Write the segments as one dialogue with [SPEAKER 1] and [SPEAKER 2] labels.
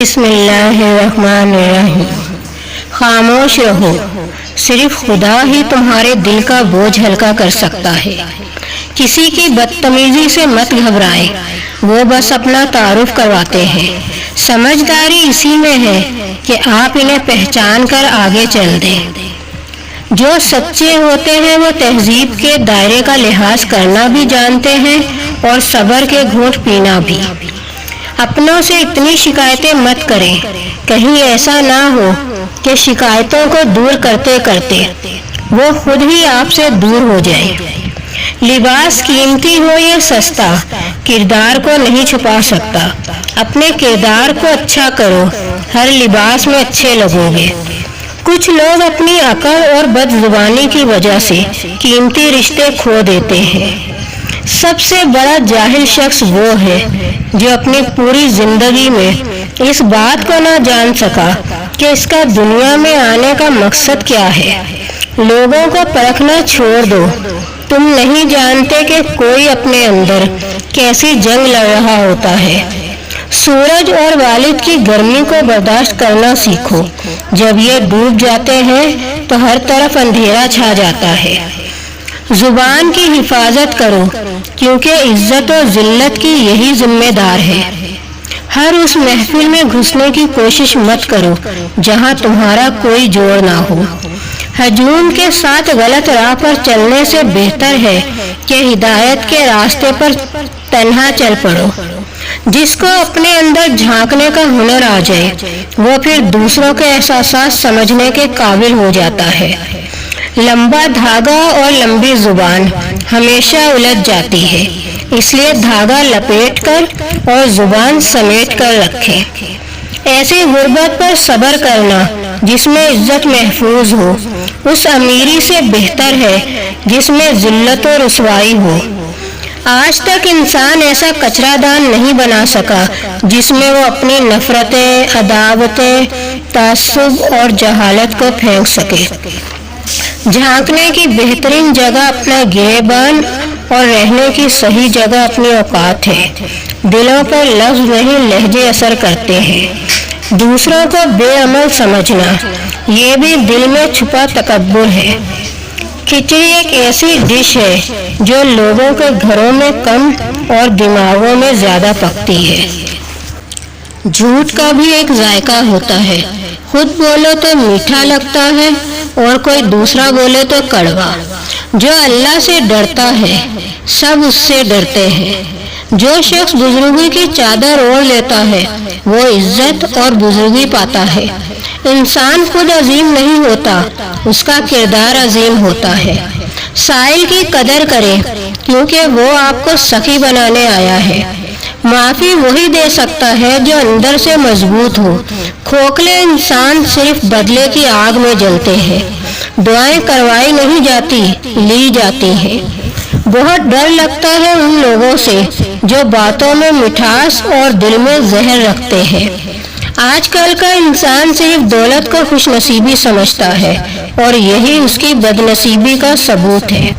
[SPEAKER 1] بسم اللہ الرحمن الرحیم۔ خاموش رہو، صرف خدا ہی تمہارے دل کا بوجھ ہلکا کر سکتا ہے۔ کسی کی بدتمیزی سے مت گھبرائیں، وہ بس اپنا تعارف کرواتے ہیں۔ سمجھداری اسی میں ہے کہ آپ انہیں پہچان کر آگے چل دیں۔ جو سچے ہوتے ہیں وہ تہذیب کے دائرے کا لحاظ کرنا بھی جانتے ہیں اور صبر کے گھونٹ پینا بھی۔ اپنوں سے اتنی شکایتیں مت کریں، کہیں ایسا نہ ہو کہ شکایتوں کو دور کرتے کرتے وہ خود ہی آپ سے دور ہو جائے۔ لباس قیمتی ہو یا سستا، کردار کو نہیں چھپا سکتا۔ اپنے کردار کو اچھا کرو، ہر لباس میں اچھے لگو گے۔ کچھ لوگ اپنی عقل اور بد زبانی کی وجہ سے قیمتی رشتے کھو دیتے ہیں۔ سب سے بڑا جاہل شخص وہ ہے جو اپنی پوری زندگی میں اس بات کو نہ جان سکا کہ اس کا دنیا میں آنے کا مقصد کیا ہے۔ لوگوں کو پرکھنا چھوڑ دو، تم نہیں جانتے کہ کوئی اپنے اندر کیسی جنگ لڑ رہا ہوتا ہے۔ سورج اور والد کی گرمی کو برداشت کرنا سیکھو، جب یہ ڈوب جاتے ہیں تو ہر طرف اندھیرا چھا جاتا ہے۔ زبان کی حفاظت کرو، کیونکہ عزت و ذلت کی یہی ذمہ دار ہے۔ ہر اس محفل میں گھسنے کی کوشش مت کرو جہاں تمہارا کوئی جوڑ نہ ہو۔ ہجوم کے ساتھ غلط راہ پر چلنے سے بہتر ہے کہ ہدایت کے راستے پر تنہا چل پڑو۔ جس کو اپنے اندر جھانکنے کا ہنر آ جائے وہ پھر دوسروں کے احساسات سمجھنے کے قابل ہو جاتا ہے۔ لمبا دھاگا اور لمبی زبان ہمیشہ الجھ جاتی ہے، اس لیے دھاگا لپیٹ کر اور زبان سمیٹ کر رکھیں۔ ایسی غربت پر صبر کرنا جس میں عزت محفوظ ہو، اس امیری سے بہتر ہے جس میں ذلت و رسوائی ہو۔ آج تک انسان ایسا کچرا دان نہیں بنا سکا جس میں وہ اپنی نفرتیں، عداوتیں، تعصب اور جہالت کو پھینک سکے۔ جھانکنے کی بہترین جگہ اپنا گریبان اور رہنے کی صحیح جگہ اپنی اوقات ہے۔ دلوں پر لفظ نہیں لہجے اثر کرتے ہیں۔ دوسروں کو بے عمل سمجھنا، یہ بھی دل میں چھپا تکبر ہے۔ کھچڑی ایک ایسی ڈش ہے جو لوگوں کے گھروں میں کم اور دماغوں میں زیادہ پکتی ہے۔ جھوٹ کا بھی ایک ذائقہ ہوتا ہے، خود بولو تو میٹھا لگتا ہے اور کوئی دوسرا بولے تو کڑوا۔ جو اللہ سے ڈرتا ہے سب اس سے ڈرتے ہیں۔ جو شخص بزرگی کی چادر اوڑھ لیتا ہے وہ عزت اور بزرگی پاتا ہے۔ انسان خود عظیم نہیں ہوتا، اس کا کردار عظیم ہوتا ہے۔ سائل کی قدر کریں کیونکہ وہ آپ کو سخی بنانے آیا ہے۔ معافی وہی دے سکتا ہے جو اندر سے مضبوط ہو۔ کھوکھلے انسان صرف بدلے کی آگ میں جلتے ہیں۔ دعائیں کروائی نہیں جاتی، لی جاتی ہیں۔ بہت ڈر لگتا ہے ان لوگوں سے جو باتوں میں مٹھاس اور دل میں زہر رکھتے ہیں۔ آج کل کا انسان صرف دولت کو خوش نصیبی سمجھتا ہے اور یہی اس کی بد نصیبی کا ثبوت ہے۔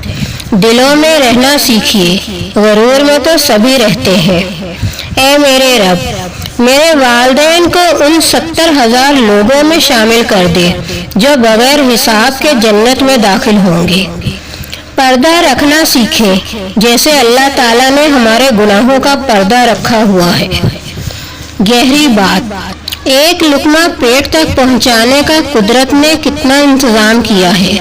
[SPEAKER 1] دلوں میں رہنا سیکھیے، غرور میں تو سبھی رہتے ہیں۔ اے میرے رب، میرے والدین کو ان 70,000 لوگوں میں شامل کر دے جو بغیر حساب کے جنت میں داخل ہوں گے۔ پردہ رکھنا سیکھیں جیسے اللہ تعالیٰ نے ہمارے گناہوں کا پردہ رکھا ہوا ہے۔ گہری بات، ایک لقمہ پیٹ تک پہنچانے کا قدرت نے کتنا انتظام کیا ہے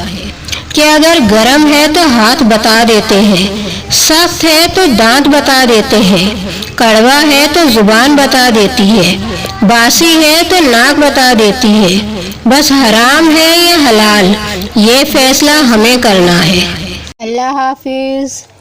[SPEAKER 1] کہ اگر گرم ہے تو ہاتھ بتا دیتے ہیں، سخت ہے تو دانت بتا دیتے ہیں، کڑوا ہے تو زبان بتا دیتی ہے، باسی ہے تو ناک بتا دیتی ہے۔ بس حرام ہے یا حلال، یہ فیصلہ ہمیں کرنا ہے۔ اللہ حافظ۔